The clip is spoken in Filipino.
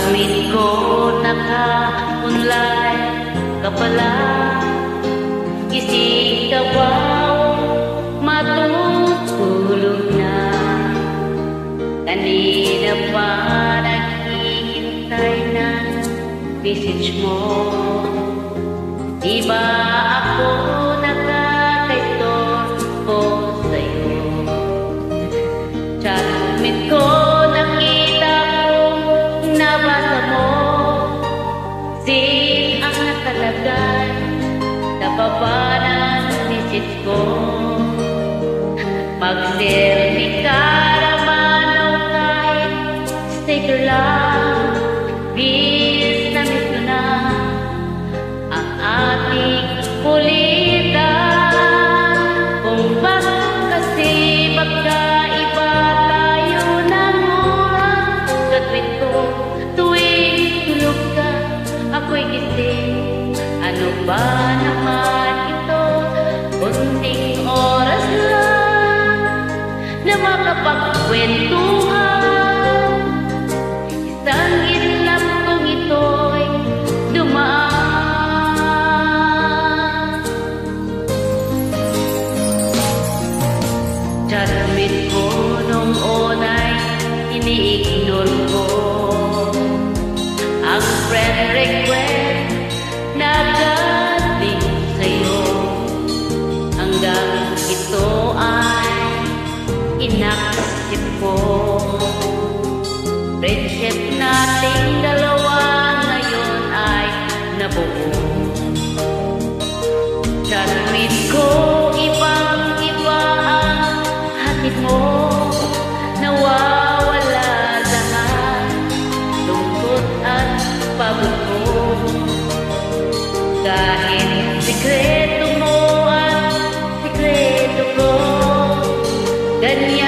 Judgment ko nakapunlay ka pala. Isig ka baw matutulog na. Kanina pa naghihintay ng message mo. Di ba ako nakakaistorbo sa'yo? Judgment ko nakita ko, nabasa mo. Sin ang nakalagay sa baba ng message ko. Magsilbi ka naman o kahit sticker lang. Bis na miss ko na ang ating kulitan. Kung bakit kasi magkaiba tayo ng oras. Judgment ko tuwing tulog ka, ako'y gising. Ano ba naman ito? Kunting oras lang na makapagkwentuhan. Isang ilang kong ito'y dumaan. Judgment ko nung una'y ini-ignore ko. Ang friend request na galing sa'yo. Hanggang ito ay inaccept ko. Friendship nating dalawa ngayon ay nabuo. Judgment ko ibang-iba ang hatid mo. Nawawala lahat lungkot at pagod mo. Kahit sikreto mo at sikreto ko, ganyan